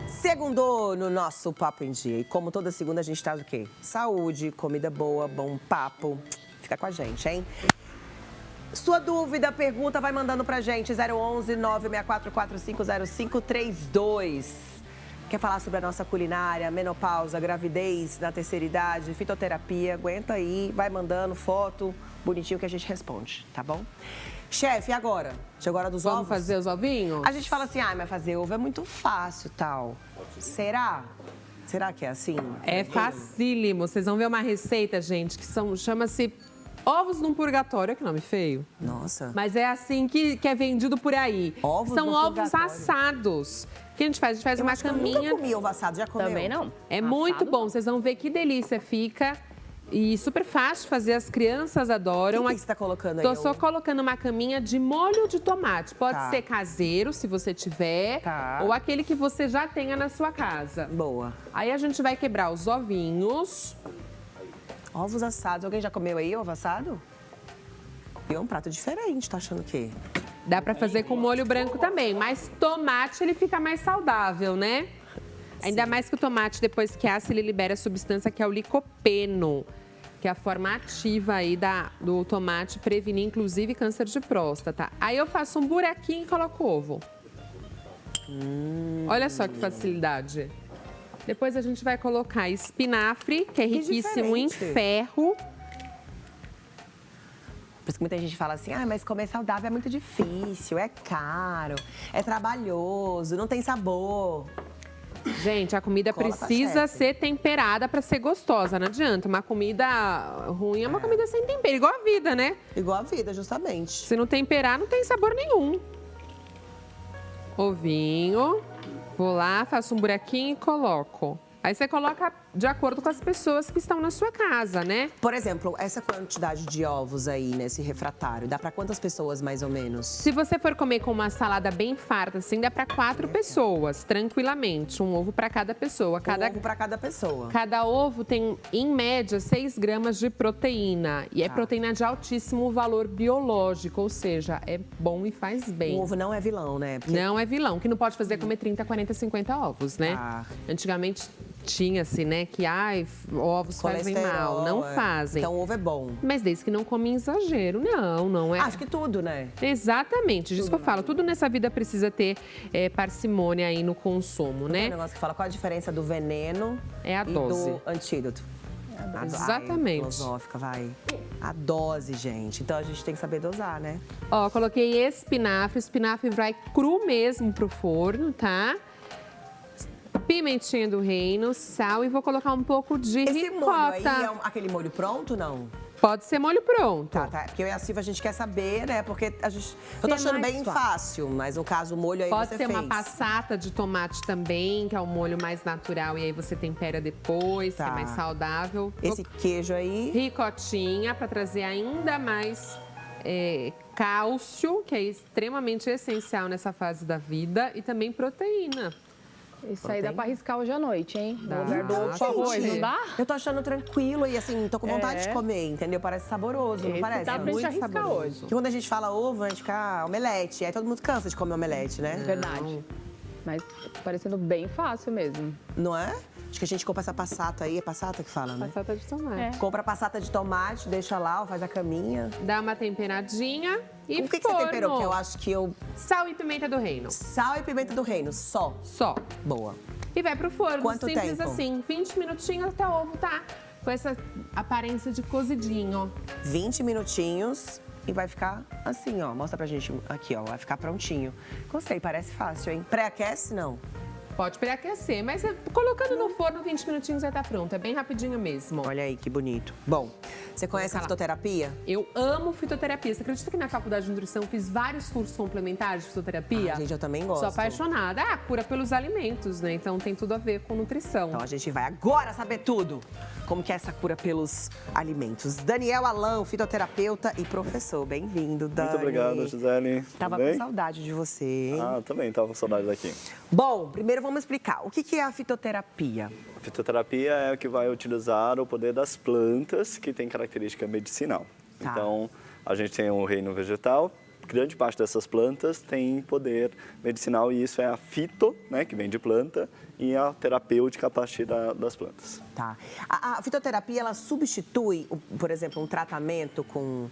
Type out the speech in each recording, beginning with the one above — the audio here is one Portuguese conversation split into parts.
Segundou no nosso Papo em Dia. E como toda segunda a gente traz o quê? Saúde, comida boa, bom papo. Fica com a gente, hein? Sua dúvida, pergunta, vai mandando pra gente. 011 964450532. Quer falar sobre a nossa culinária, menopausa, gravidez na terceira idade, fitoterapia? Aguenta aí, vai mandando foto, bonitinho que a gente responde, tá bom? Chefe, e agora? Chegou a hora dos ovos? Vamos fazer os ovinhos? A gente fala assim, mas fazer ovo é muito fácil, tal. Será? Será que é assim? É facílimo. Vocês vão ver uma receita, gente, que chama-se ovos num purgatório. Olha que nome feio. Nossa. Mas é assim que é vendido por aí. Ovos São no ovos purgatório. assados. O que a gente faz? A gente faz uma Eu caminha. nunca comi ovo assado, já comeu? Também não. É muito Assado, bom. não. Vocês vão ver que delícia fica. E super fácil de fazer, as crianças adoram. O que você tá colocando aí? Tô só colocando uma caminha de molho de tomate. Pode Tá. ser caseiro, se você tiver, Tá. ou aquele que você já tenha na sua casa. Boa. Aí a gente vai quebrar os ovinhos. Ovos assados. Alguém já comeu aí ovo assado? E é um prato diferente, tá achando o quê? Dá pra fazer com molho branco também, mas tomate ele fica mais saudável, né? Ainda mais que o tomate, depois que assa, ele libera a substância que é o licopeno, que é a forma ativa aí do tomate, prevenir inclusive câncer de próstata. Aí eu faço um buraquinho e coloco ovo. Olha só que facilidade. Depois a gente vai colocar espinafre, que é riquíssimo em diferente. ferro. Por isso que muita gente fala assim, mas comer saudável é muito difícil, é caro, é trabalhoso, não tem sabor. Gente, a comida Cola pra precisa chefe. ser temperada para ser gostosa, não adianta. Uma comida ruim é uma comida sem tempero, igual a vida, né? Igual a vida, justamente. Se não temperar, não tem sabor nenhum. Ovinho. Vou lá, faço um buraquinho e coloco. Aí você coloca de acordo com as pessoas que estão na sua casa, né? Por exemplo, essa quantidade de ovos aí nesse refratário, dá pra quantas pessoas mais ou menos? Se você for comer com uma salada bem farta, assim, dá para 4 pessoas, tranquilamente. Um ovo para cada pessoa. Um ovo pra cada pessoa. Cada ovo tem, em média, 6 gramas de proteína. E é Tá. proteína de altíssimo valor biológico, ou seja, é bom e faz bem. O ovo não é vilão, né? Porque Não é vilão. O que não pode fazer é comer 30, 40, 50 ovos, né? Tá. Antigamente tinha-se, né, que ovos fazem mal. Não é. fazem. Então o ovo é bom. Mas desde que não come em exagero. Não é. Acho que tudo, né? Exatamente, disso que eu falo. Tudo nessa vida precisa ter parcimônia aí no consumo, Tem um né? negócio que fala qual a diferença do veneno É a e dose. do antídoto. Exatamente. Filosófica, vai. A dose, gente. Então a gente tem que saber dosar, né? Ó, coloquei espinafre. O espinafre vai cru mesmo pro forno, tá? Pimentinha do reino, sal e vou colocar um pouco de Esse molho aí ricota. é aquele molho pronto, não? Pode ser molho pronto. Tá. Porque eu e a Silvia a gente quer saber, né? Porque eu tô Ser achando mais bem suave. fácil, mas no caso o molho aí Pode você ser fez. uma passata de tomate também, que é um molho mais natural e aí você tempera depois, que é Tá. mais saudável. Esse queijo aí. Ricotinha para trazer ainda mais cálcio, que é extremamente essencial nessa fase da vida, e também proteína. Isso aí dá pra arriscar hoje à noite, hein? Dá. No lugar do ovo com Gente, arroz, não dá? Eu tô achando tranquilo e assim, tô com vontade de comer, entendeu? Parece saboroso, não Esse parece? dá pra gente arriscar saboroso. hoje. Porque quando a gente fala ovo, a gente fica omelete. Aí todo mundo cansa de comer omelete, né? Verdade. Mas parecendo bem fácil mesmo. Não é? Acho que a gente compra essa passata aí, é passata que fala, né? Passata de tomate. Compra a passata de tomate, deixa lá, faz a caminha. Dá uma temperadinha e O que você forno. temperou? Porque eu acho que eu... Sal e pimenta do reino. Sal e pimenta do reino, só. Só. Boa. E vai pro forno. Quanto Simples tempo? assim. 20 minutinhos até o ovo tá com essa aparência de cozidinho. 20 minutinhos e vai ficar assim, ó. Mostra pra gente aqui, ó. Vai ficar prontinho. Gostei, parece fácil, hein? Pré-aquece, não? Pode pré-aquecer, mas colocando no forno 20 minutinhos já tá pronto. É bem rapidinho mesmo. Olha aí, que bonito. Bom, você conhece a Coloca lá. fitoterapia? Eu amo fitoterapia. Você acredita que na faculdade de nutrição eu fiz vários cursos complementares de fitoterapia? Gente, eu também gosto. Sou apaixonada. Cura pelos alimentos, né? Então tem tudo a ver com nutrição. Então a gente vai agora saber tudo. Como que é essa cura pelos alimentos. Daniel Alan, fitoterapeuta e professor. Bem-vindo, Dani. Muito obrigado, Gisele. Tava Tudo bem? com saudade de você, hein? Também tava com saudade daqui. Bom, primeiro vamos explicar. O que é a fitoterapia? A fitoterapia é o que vai utilizar o poder das plantas que tem característica medicinal. Tá. Então, a gente tem o reino vegetal grande parte dessas plantas tem poder medicinal e isso é a fito, né, que vem de planta, e a terapêutica a partir das plantas. Tá. A fitoterapia, ela substitui, por exemplo, um tratamento com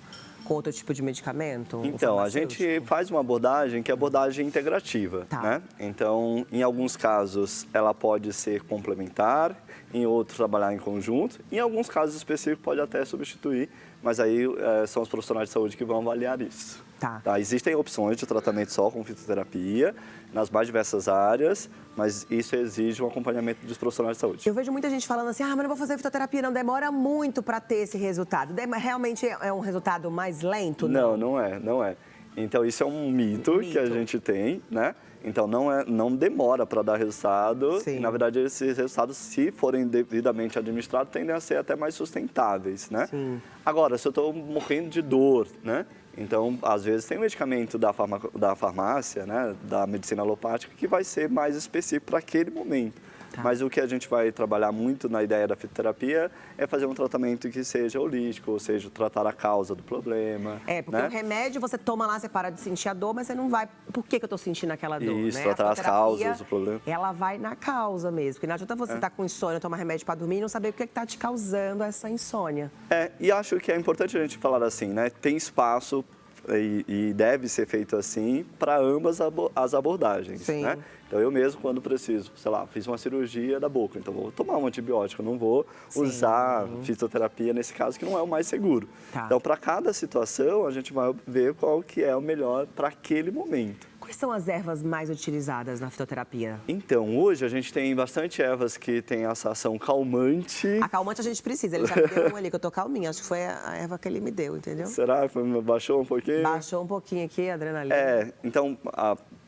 outro tipo de medicamento? Então, a gente faz uma abordagem que é abordagem integrativa, Tá. né? Então, em alguns casos, ela pode ser complementar, em outros, trabalhar em conjunto. Em alguns casos específicos, pode até substituir, mas aí são os profissionais de saúde que vão avaliar isso. Tá. Existem opções de tratamento só com fitoterapia, nas mais diversas áreas, mas isso exige um acompanhamento dos profissionais de saúde. Eu vejo muita gente falando assim, mas não vou fazer fitoterapia, não, demora muito para ter esse resultado. Realmente é um resultado mais lento? Não é. Então, isso é um mito que a gente tem, né? Então, não demora para dar resultado. Sim. E, na verdade, esses resultados, se forem devidamente administrados, tendem a ser até mais sustentáveis, né? Sim. Agora, se eu estou morrendo de dor, né? Então, às vezes, tem um medicamento da farmácia, né? Da medicina alopática, que vai ser mais específico para aquele momento. Tá. Mas o que a gente vai trabalhar muito na ideia da fitoterapia é fazer um tratamento que seja holístico, ou seja, tratar a causa do problema. Porque né? o remédio você toma lá, você para de sentir a dor, mas você não vai... Por que eu tô sentindo aquela dor, Isso, né? tratar A as fitoterapia, causas do problema. Ela vai na causa mesmo. Porque não adianta você estar com insônia, tomar remédio para dormir e não saber o que está te causando essa insônia. E acho que é importante a gente falar assim, né? Tem espaço e deve ser feito assim para ambas as abordagens, Sim. né? Então, eu mesmo, quando preciso, sei lá, fiz uma cirurgia da boca, então vou tomar um antibiótico, não vou usar fitoterapia nesse caso, que não é o mais seguro. Tá. Então, para cada situação, a gente vai ver qual que é o melhor para aquele momento. Quais são as ervas mais utilizadas na fitoterapia? Então, hoje a gente tem bastante ervas que têm essa ação calmante. A calmante a gente precisa. Ele já me deu um ali que eu tô calminha. Acho que foi a erva que ele me deu, entendeu? Será? Baixou um pouquinho? Baixou um pouquinho aqui a adrenalina. Então,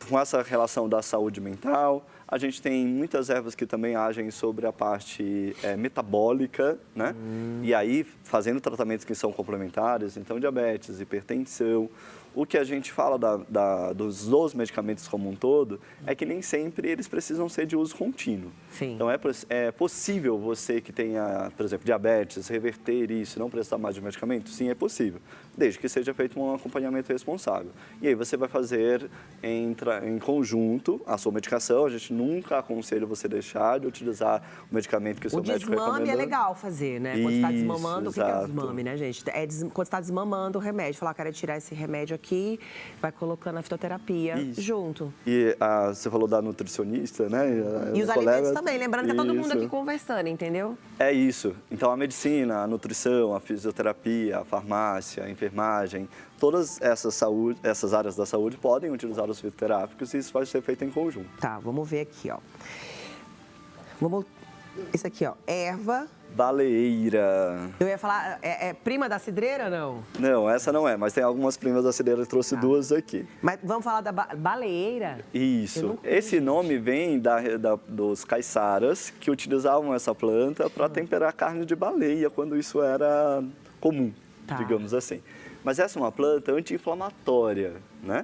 com essa relação da saúde mental, a gente tem muitas ervas que também agem sobre a parte metabólica, né? E aí, fazendo tratamentos que são complementares, então diabetes, hipertensão. O que a gente fala dos medicamentos como um todo é que nem sempre eles precisam ser de uso contínuo. Sim. Então, é possível você que tenha, por exemplo, diabetes, reverter isso, não precisar mais de medicamento? Sim, é possível, desde que seja feito um acompanhamento responsável. E aí você vai fazer em conjunto a sua medicação. A gente nunca aconselha você deixar de utilizar o medicamento que o seu médico recomendou. O desmame é legal fazer, né? Quando você está Isso, desmamando, o que é exato. desmame, né, gente? Quando você está desmamando o remédio, falar, quero tirar esse remédio aqui, vai colocando a fitoterapia junto. E você falou da nutricionista, né? E os alimentos também, lembrando que é todo mundo aqui conversando, entendeu? É isso. Então, a medicina, a nutrição, a fisioterapia, a farmácia, a enfermagem, todas essas áreas da saúde podem utilizar os fitoterápicos e isso vai ser feito em conjunto. Tá, vamos ver aqui, ó. Isso aqui, ó, erva. Baleeira. Eu ia falar, é prima da cidreira, não? Não, essa não é, mas tem algumas primas da cidreira, eu trouxe duas aqui. Mas vamos falar da baleeira? Isso. Esse nome vem dos caiçaras que utilizavam essa planta para temperar carne de baleia, quando isso era comum, digamos assim. Mas essa é uma planta anti-inflamatória, né?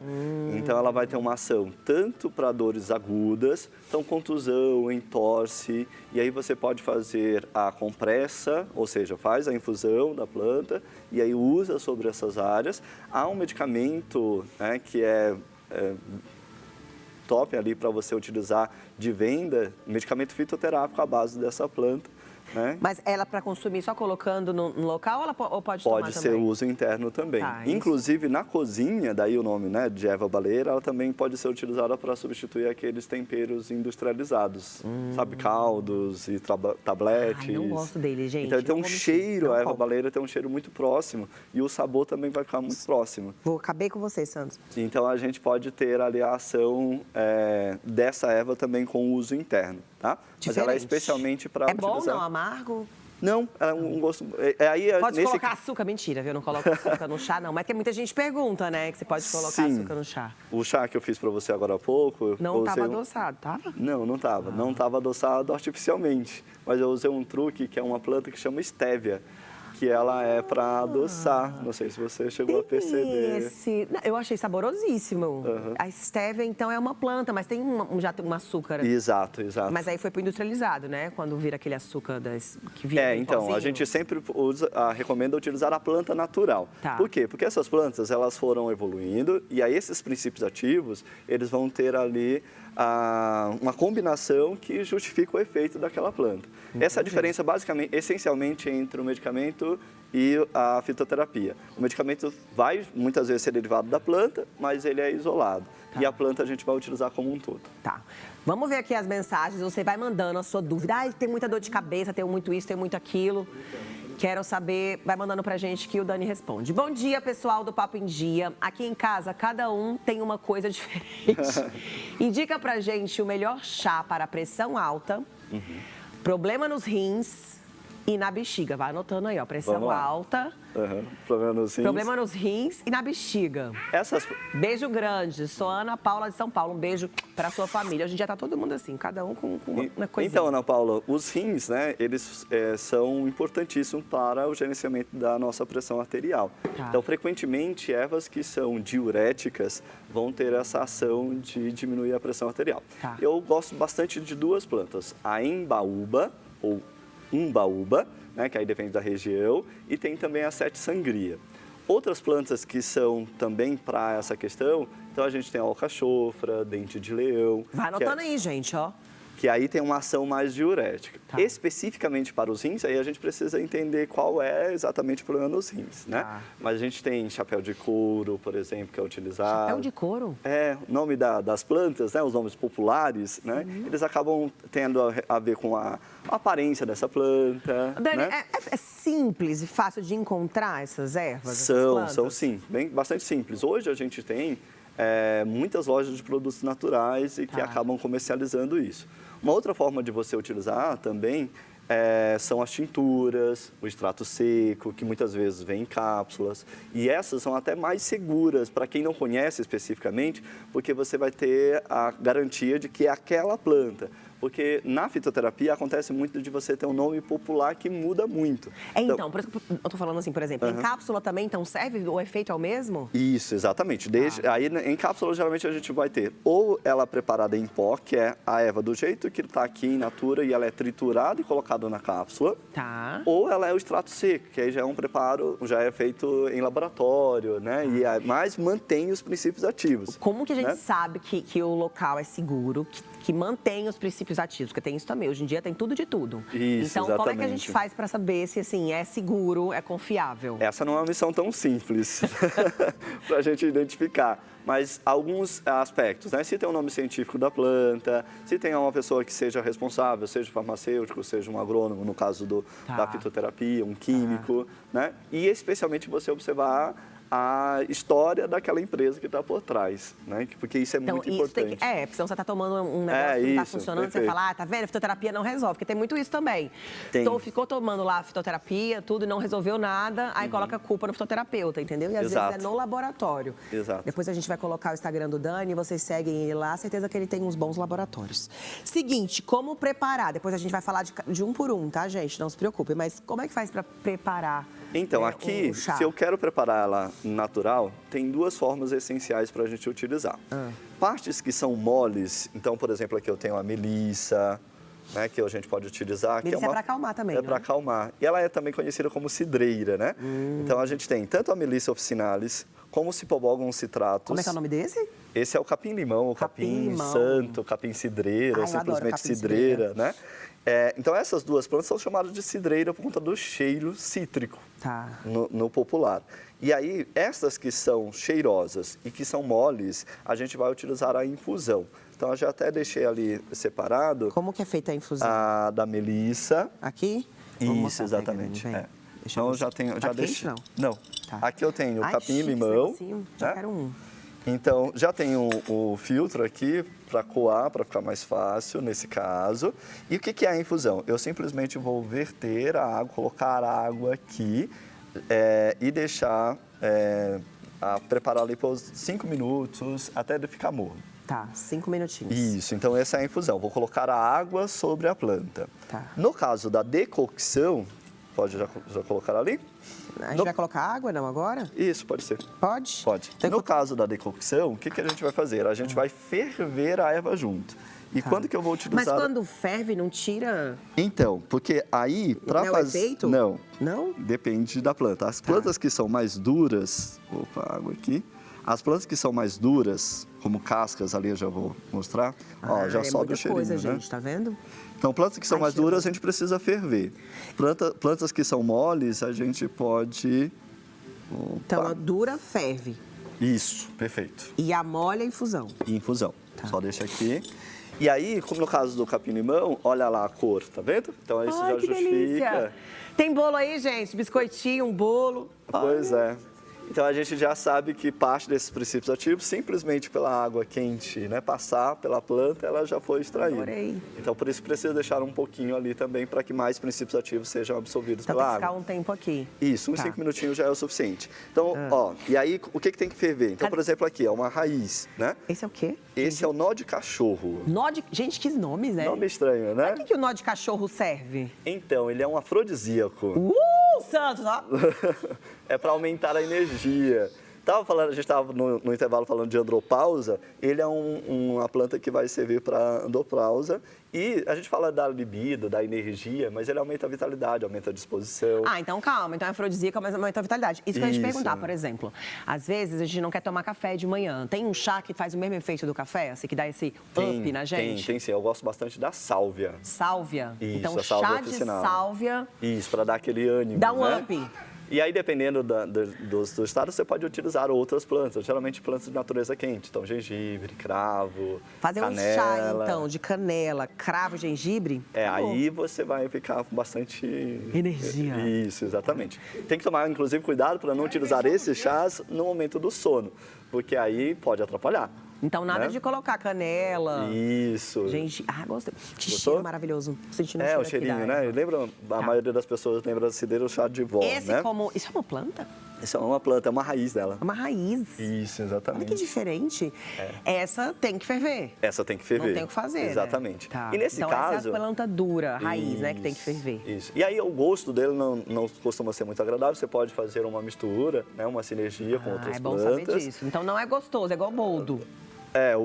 Então, ela vai ter uma ação tanto para dores agudas, então contusão, entorse, e aí você pode fazer a compressa, ou seja, faz a infusão da planta e aí usa sobre essas áreas. Há um medicamento, né, que é top ali para você utilizar de venda, medicamento fitoterápico à base dessa planta. Né? Mas ela para consumir só colocando no local ou pode tomar também? Pode ser uso interno também. Inclusive, na cozinha, daí o nome, né, de erva baleeira, ela também pode ser utilizada para substituir aqueles temperos industrializados. Sabe, caldos e tabletes. Ai, não gosto dele, gente. Então, ele tem um cheiro, a erva baleeira tem um cheiro muito próximo. E o sabor também vai ficar muito próximo. Acabei com você, Santos. Então, a gente pode ter ali a ação dessa erva também com uso interno, tá? Mas ela é especialmente para utilizar... É bom, não? Amargo? Não, é um gosto... Pode colocar açúcar? Mentira, viu? Eu não coloco açúcar no chá, não. Mas que muita gente pergunta, né? Que você pode colocar açúcar no chá. O chá que eu fiz para você agora há pouco... Não estava adoçado, tava? Não, não estava. Não estava adoçado artificialmente. Mas eu usei um truque que é uma planta que chama estévia. que ela é para adoçar. Não sei se você chegou a perceber. Não, eu achei saborosíssimo. A estévia, então, é uma planta, mas tem já tem um açúcar. Exato. Mas aí foi pro industrializado, né? Quando vira aquele açúcar que vira então, pozinho. a gente sempre recomenda utilizar a planta natural. Tá. Por quê? Porque essas plantas, elas foram evoluindo e aí esses princípios ativos, eles vão ter ali uma combinação que justifica o efeito daquela planta. Entendi. Essa é a diferença, basicamente, essencialmente, entre o medicamento e a fitoterapia. O medicamento vai, muitas vezes, ser derivado da planta, mas ele é isolado. Tá. E a planta a gente vai utilizar como um todo. Tá. Vamos ver aqui as mensagens. Você vai mandando a sua dúvida. Tem muita dor de cabeça, tenho muito isso, tenho muito aquilo. Quero saber, vai mandando pra gente que o Dani responde. Bom dia, pessoal do Papo em Dia. Aqui em casa, cada um tem uma coisa diferente. Indica pra gente o melhor chá para pressão alta, problema nos rins e na bexiga. Vai anotando aí, ó. Pressão alta, problema nos rins e na bexiga. Beijo grande. Sou Ana Paula de São Paulo. Um beijo pra sua família. Hoje em dia tá todo mundo assim, cada um com uma coisinha. Então, Ana Paula, os rins, né, eles são importantíssimos para o gerenciamento da nossa pressão arterial. Tá. Então, frequentemente, ervas que são diuréticas vão ter essa ação de diminuir a pressão arterial. Tá. Eu gosto bastante de duas plantas, a embaúba, ou umbaúba, né, que aí depende da região, e tem também a sete sangria. Outras plantas que são também para essa questão, então a gente tem a alcachofra, dente de leão. Vai anotando aí, gente, ó. Que aí tem uma ação mais diurética. Tá. Especificamente para os rins, aí a gente precisa entender qual é exatamente o problema nos rins, né? Tá. Mas a gente tem chapéu de couro, por exemplo, que é utilizado. Chapéu de couro? É, o nome das plantas, né, os nomes populares, né, eles acabam tendo a ver com a aparência dessa planta. Dani, né? é simples e fácil de encontrar essas ervas? São sim, bastante simples. Hoje a gente tem muitas lojas de produtos naturais e que acabam comercializando isso. Uma outra forma de você utilizar também são as tinturas, o extrato seco, que muitas vezes vem em cápsulas. E essas são até mais seguras para quem não conhece especificamente, porque você vai ter a garantia de que é aquela planta. Porque na fitoterapia acontece muito de você ter um nome popular que muda muito. Então, por isso que eu tô falando assim, por exemplo, em cápsula também, então serve? O efeito é o mesmo? Isso, exatamente. Aí, em cápsula, geralmente a gente vai ter ou ela preparada em pó, que é a erva do jeito que está aqui in natura e ela é triturada e colocada na cápsula. Tá. Ou ela é o extrato seco, que aí já é um preparo, já é feito em laboratório, né? Mas mantém os princípios ativos. Como que a gente sabe que o local é seguro, que mantém os princípios ativos? Porque tem isso também. Hoje em dia tem tudo de tudo. Isso, então, exatamente. como é que a gente faz para saber se assim, é seguro, é confiável? Essa não é uma missão tão simples para a gente identificar. Mas alguns aspectos, né? Se tem o nome científico da planta, se tem uma pessoa que seja responsável, seja farmacêutico, seja um agrônomo, no caso da fitoterapia, um químico, né? E especialmente você observar a história daquela empresa que está por trás, né? Porque isso é muito importante. Porque senão você está tomando um negócio que não está funcionando, perfeito. Você fala, tá vendo, fitoterapia não resolve, porque tem muito isso também. Então, ficou tomando lá a fitoterapia, tudo, e não resolveu nada, aí coloca a culpa no fitoterapeuta, entendeu? E às vezes é no laboratório. Exato. Depois a gente vai colocar o Instagram do Dani, vocês seguem ele lá, certeza que ele tem uns bons laboratórios. Seguinte, como preparar? Depois a gente vai falar de um por um, tá, gente? Não se preocupe, mas como é que faz para preparar? Então, aqui, se eu quero preparar ela natural, tem duas formas essenciais para a gente utilizar. Partes que são moles, então, por exemplo, aqui eu tenho a melissa, né, que a gente pode utilizar. Melissa é para acalmar também, para acalmar. E ela é também conhecida como cidreira, né? Então, a gente tem tanto a Melissa officinalis, como o Cipobogum citratus. Como é que é o nome desse? Esse é o capim-limão, o capim santo, capim-cidreira, ou simplesmente cidreira, né? Então, essas duas plantas são chamadas de cidreira por conta do cheiro cítrico no popular. E aí, essas que são cheirosas e que são moles, a gente vai utilizar a infusão. Então, eu já até deixei ali separado. Como que é feita a infusão? A da melissa. Aqui? Isso, exatamente. Então, eu já tenho... Já deixei. Não. Tá. Aqui eu tenho o capim-limão. Já quero um. Então, já tenho o filtro aqui para coar, para ficar mais fácil nesse caso. E o que é a infusão? Eu simplesmente vou verter a água, colocar a água aqui e deixar preparar ali por 5 minutos até ele ficar morno. Tá, 5 minutinhos. Isso, então essa é a infusão. Vou colocar a água sobre a planta. No caso da decocção, Pode já colocar ali? A gente vai colocar água, não, agora? Isso, pode ser. Pode? Pode. No caso da decocção, o que a gente vai fazer? A gente vai ferver a erva junto. E quando que eu vou utilizar... Mas quando ferve, não tira... Então, porque aí, para fazer... efeito? Não. Não? Depende da planta. As plantas que são mais duras... Opa, água aqui. As plantas que são mais duras, como cascas ali, eu já vou mostrar. Ó, já sobe o cheirinho, coisa, né? gente, tá vendo? Então, plantas que são mais duras, a gente precisa ferver. Plantas que são moles, a gente pode... Opa. Então, a dura ferve. Isso, perfeito. E a mole é infusão. E infusão. Só deixa aqui. E aí, como no caso do capim-limão, olha lá a cor, tá vendo? Então, isso já que justifica. delícia! Tem bolo aí, gente? Biscoitinho, um bolo. Pois é. Então, a gente já sabe que parte desses princípios ativos, simplesmente pela água quente, né, passar pela planta, ela já foi extraída. Adorei. Então, por isso precisa deixar um pouquinho ali também para que mais princípios ativos sejam absorvidos Então pela tem que água. ficar um tempo aqui. Isso, uns 5 minutinhos já é o suficiente. Então, ó, e aí o que tem que ferver? Então, por exemplo, aqui, ó, uma raiz, né? Esse é o quê? Esse é o nó de cachorro. Nó de... Gente, que nomes, né? Nome estranho, né? Pra que o nó de cachorro serve? Então, ele é um afrodisíaco. Santos, ó! É para aumentar a energia. A gente estava no intervalo falando de andropausa, ele é uma planta que vai servir para andropausa. E a gente fala da libido, da energia, mas ele aumenta a vitalidade, aumenta a disposição. Ah, então calma. Então é afrodisíaca, mas aumenta a vitalidade. Isso que eu ia te perguntar, por exemplo. Às vezes a gente não quer tomar café de manhã. Tem um chá que faz o mesmo efeito do café? Assim, que dá esse up na gente? Tem sim. Eu gosto bastante da sálvia. Sálvia? Isso, então, a sálvia chá de oficinal. sálvia... Isso, para dar aquele ânimo, dá um né? up. E aí, dependendo do estado, você pode utilizar outras plantas, geralmente plantas de natureza quente. Então, gengibre, cravo, fazer canela. um chá, então, de canela, cravo, gengibre. Aí você vai ficar com bastante... energia. Isso, exatamente. Tem que tomar, inclusive, cuidado para não utilizar esses chás no momento do sono, porque aí pode atrapalhar. Então, nada de colocar canela. Isso. Gengibre. Ah, gostei. Que Gostou? cheiro maravilhoso. Sentindo O cheirinho, né? Lembra, a maioria das pessoas lembra-se dele o chá de vó, Esse né? Isso é uma planta? Isso é uma planta, é uma raiz dela. É uma raiz. Isso, Olha exatamente. que diferente. Essa tem que ferver. Essa tem que ferver. Não tem o que fazer, exatamente. Né? Tá. E nesse então, caso... essa é a planta dura, raiz, né? Que tem que ferver. Isso. E aí o gosto dele não costuma ser muito agradável. Você pode fazer uma mistura, né? Uma sinergia com outras plantas. É bom saber disso. Então não é gostoso, é igual boldo.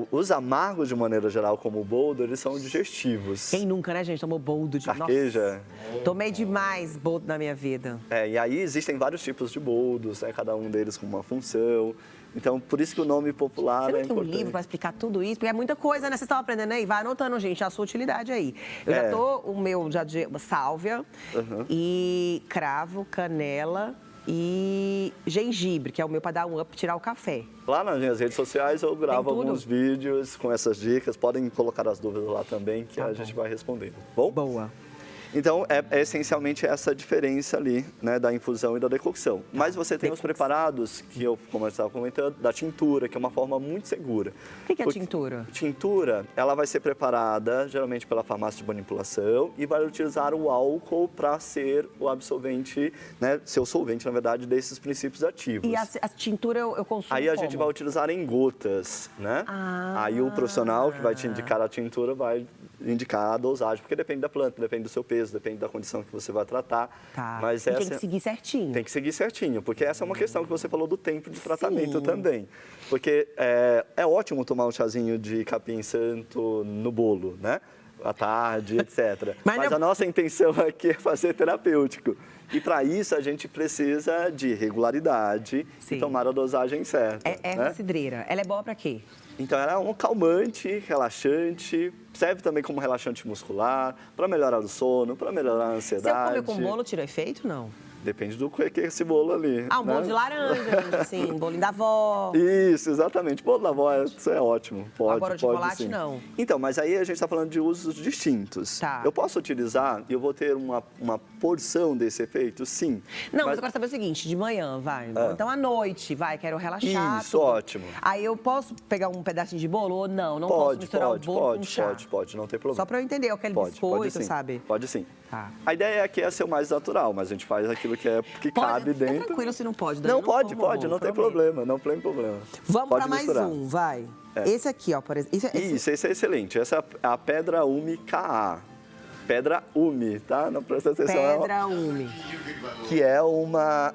Os amargos, de maneira geral, como o boldo, eles são digestivos. Quem nunca, né, gente? Tomou boldo de... Carqueja. Nossa, tomei demais boldo na minha vida. E aí existem vários tipos de boldos, né? Cada um deles com uma função. Então, por isso que o nome popular Você não é tem importante. um livro para explicar tudo isso? Porque é muita coisa, né? Vocês estão aprendendo aí? Vai anotando, gente, a sua utilidade aí. Eu já tô, o meu já de sálvia e cravo, canela e gengibre, que é o meu para dar um up, tirar o café. Lá nas minhas redes sociais eu gravo alguns vídeos com essas dicas. Podem colocar as dúvidas lá também, que a gente vai respondendo. Bom? Boa. Então, é essencialmente essa diferença ali, né, da infusão e da decocção. Mas você tem os preparados, que eu, como eu estava comentando, da tintura, que é uma forma muito segura. O que é tintura? Tintura, ela vai ser preparada, geralmente pela farmácia de manipulação, e vai utilizar o álcool para ser o absorvente, né, ser o solvente, na verdade, desses princípios ativos. E a tintura eu consumo Aí a gente vai utilizar em gotas, né? Aí o profissional que vai te indicar a tintura vai indicar a dosagem, porque depende da planta, depende do seu peso, depende da condição que você vai tratar. Tá. Mas tem que seguir certinho. Tem que seguir certinho, porque essa é uma questão que você falou do tempo de tratamento também. Porque é ótimo tomar um chazinho de capim santo no bolo, né? À tarde, etc. Mas a nossa intenção aqui é fazer terapêutico. E para isso a gente precisa de regularidade e tomar a dosagem certa. Erva cidreira, ela é boa para quê? Então, ela é um calmante, relaxante, serve também como relaxante muscular, para melhorar o sono, para melhorar a ansiedade. Se eu comer com bolo, tira efeito, não? Depende do que é esse bolo ali. Um bolo de laranja, gente, assim, bolinho da avó. Isso, exatamente. Bolo da avó, isso é ótimo. Pode, agora o chocolate, sim. não. Então, mas aí a gente está falando de usos distintos. Tá. Eu posso utilizar e eu vou ter uma porção desse efeito? Sim. Não, mas eu quero saber o seguinte, de manhã, vai. Então, à noite, vai, quero relaxar. Isso, ótimo. Aí eu posso pegar um pedacinho de bolo ou não? Não posso misturar o bolo com chá? Pode, não tem problema. Só para eu entender, aquele biscoito, sim, sabe? Pode sim. Tá. A ideia aqui é ser o mais natural, mas a gente faz aquilo que cabe dentro. Fica tranquilo se não pode. Dani, Não, pode, bolo, não tem problema, não tem problema. Vamos para mais misturar. um, vai. Esse aqui, ó, por exemplo. Esse é excelente. Essa é a pedra ume KA. pedra ume, tá? Não presta atenção. Pedra ume. Que é uma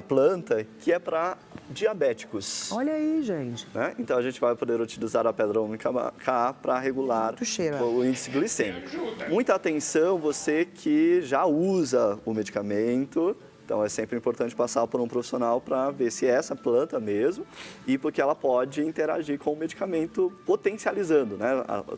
planta que é para diabéticos. Olha aí, gente. Né? Então a gente vai poder utilizar a pedra ume K para regular o índice glicêmico. Muita atenção, você que já usa o medicamento. Então, é sempre importante passar por um profissional para ver se é essa planta mesmo e porque ela pode interagir com o medicamento, potencializando, né?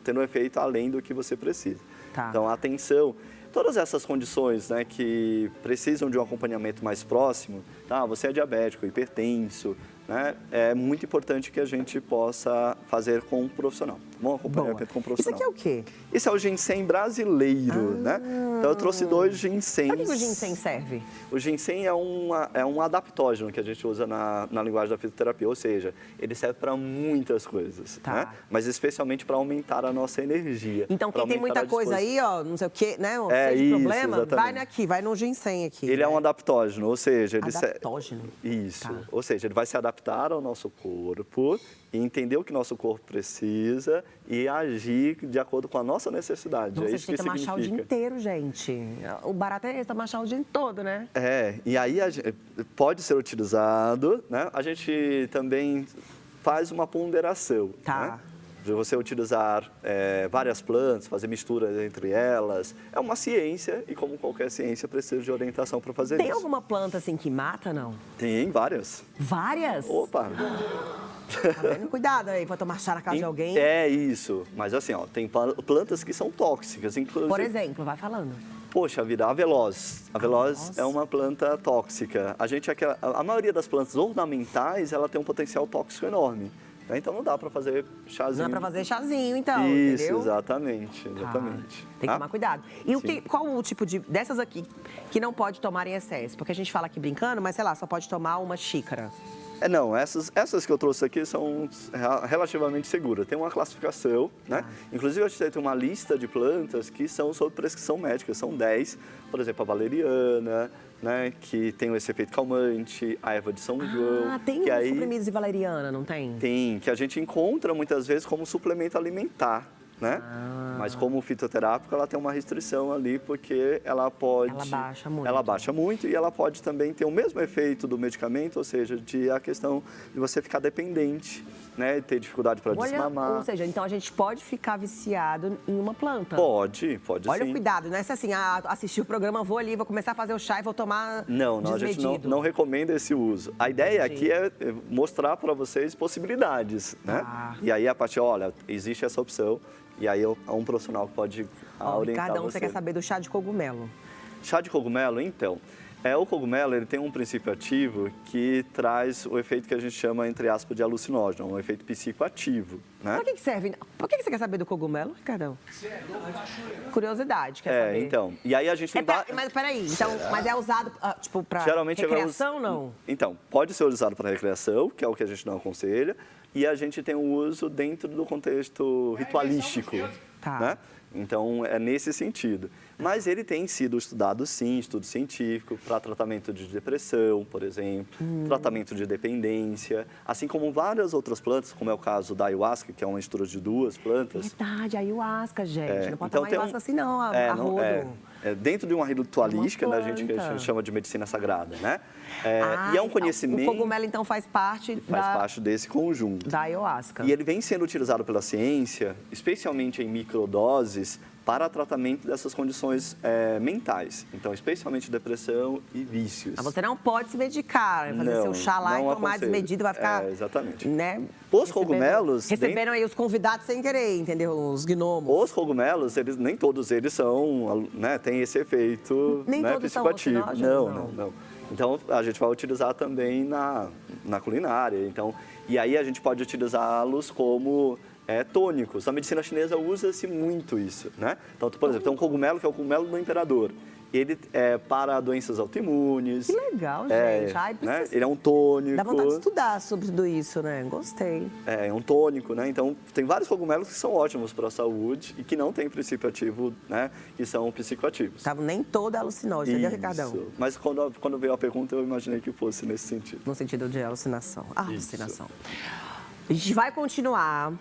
Tendo um efeito além do que você precisa. Tá. Então, atenção. Todas essas condições, né, que precisam de um acompanhamento mais próximo, tá? Você é diabético, hipertenso, né? É muito importante que a gente possa fazer com um profissional. Bom acompanhamento com um profissional. Isso aqui é o quê? Esse é o ginseng brasileiro, né? Então eu trouxe 2 ginsengs. Para que o ginseng serve? O ginseng é um adaptógeno que a gente usa na linguagem da fitoterapia, ou seja, ele serve para muitas coisas, né? Mas especialmente para aumentar a nossa energia. Então quem tem muita coisa aí, ó, não sei o quê, né? Cheio de problema, exatamente. vai no ginseng aqui. Ele é um adaptógeno, ou seja, ele adaptógeno. Isso. Tá. Ou seja, ele vai se adaptar ao nosso corpo e entender o que nosso corpo precisa e agir de acordo com a nossa necessidade. Nossa, é isso tem que que amachar o dia inteiro, gente. O barato é esse, amachar o dia todo, né? E aí pode ser utilizado, né? A gente também faz uma ponderação, né? De você utilizar várias plantas, fazer misturas entre elas. É uma ciência e, como qualquer ciência, precisa de orientação para fazer isso. Tem alguma planta assim que mata, não? Tem várias. Várias? Opa! Tá vendo? Cuidado aí, pra tomar chá na casa de alguém. É isso. Mas assim, ó, tem plantas que são tóxicas, inclusive. Por exemplo, vai falando. Poxa vida, a veloz. A veloz é uma planta tóxica. A maioria das plantas ornamentais, ela tem um potencial tóxico enorme. Então não dá para fazer chazinho. Não é para fazer chazinho, então, isso, entendeu? Exatamente. Tem que tomar cuidado. E qual o tipo dessas aqui que não pode tomar em excesso? Porque a gente fala aqui brincando, mas sei lá, só pode tomar uma xícara. Não, essas que eu trouxe aqui são relativamente seguras. Tem uma classificação, né? Inclusive, eu tenho uma lista de plantas que são sob prescrição médica. São 10, por exemplo, a valeriana, né? Que tem esse efeito calmante, a erva de São João. Tem uns comprimidos de valeriana, não tem? Tem, que a gente encontra muitas vezes como suplemento alimentar, né? Mas como fitoterápico, ela tem uma restrição ali, porque ela pode... Ela baixa muito. Ela baixa muito e ela pode também ter o mesmo efeito do medicamento, ou seja, a questão de você ficar dependente, né? Ter dificuldade para desmamar. Ou seja, então a gente pode ficar viciado em uma planta? Pode Olha sim. o cuidado, não é assim, assistir o programa, vou ali, vou começar a fazer o chá e vou tomar Não, a gente não recomenda esse uso. A ideia aqui é mostrar para vocês possibilidades, né? E aí, a partir, olha, existe essa opção. E aí, um profissional que pode orientar Ricardão, você. você quer saber do chá de cogumelo? Chá de cogumelo, então, o cogumelo ele tem um princípio ativo que traz o efeito que a gente chama, entre aspas, de alucinógeno, um efeito psicoativo, né? Para que serve? Por que você quer saber do cogumelo, Ricardão? Curiosidade, quer saber? Então, e aí a gente tem... Mas peraí, mas é usado, tipo, para recreação, não? Então, pode ser usado para recreação, que é o que a gente não aconselha, e a gente tem o uso dentro do contexto ritualístico, né? Então, é nesse sentido. Mas ele tem sido estudado, sim, estudo científico, para tratamento de depressão, por exemplo, tratamento de dependência, assim como várias outras plantas, como é o caso da ayahuasca, que é uma mistura de 2 plantas. Verdade, ayahuasca, gente. Não pode tomar ayahuasca assim, não, dentro de uma ritualística, né, que a gente chama de medicina sagrada, né? E é um conhecimento... O cogumelo, então, faz parte desse conjunto. Da ayahuasca. E ele vem sendo utilizado pela ciência, especialmente em microdoses, para tratamento dessas condições mentais. Então, especialmente depressão e vícios. Mas você não pode se medicar, fazer seu chá lá e tomar desmedido, vai ficar... exatamente. Né, os cogumelos... Receberam aí os convidados sem querer, entendeu? Os gnomos. Os cogumelos, nem todos eles são, né, tem esse efeito psicoativo. Não. Então, a gente vai utilizar também na culinária. Então, e aí a gente pode utilizá-los como... tônicos. A medicina chinesa usa-se muito isso, né? Então, por exemplo, tem um cogumelo que é o cogumelo do imperador. Ele é para doenças autoimunes. Que legal, gente. Né? Ele é um tônico. Dá vontade de estudar sobre tudo isso, né? Gostei. É um tônico, né? Então, tem vários cogumelos que são ótimos para a saúde e que não têm princípio ativo, né? Que são psicoativos. Nem toda alucinógena, entendeu, Ricardão? Mas quando veio a pergunta, eu imaginei que fosse nesse sentido. No sentido de alucinação. Alucinação. A gente vai continuar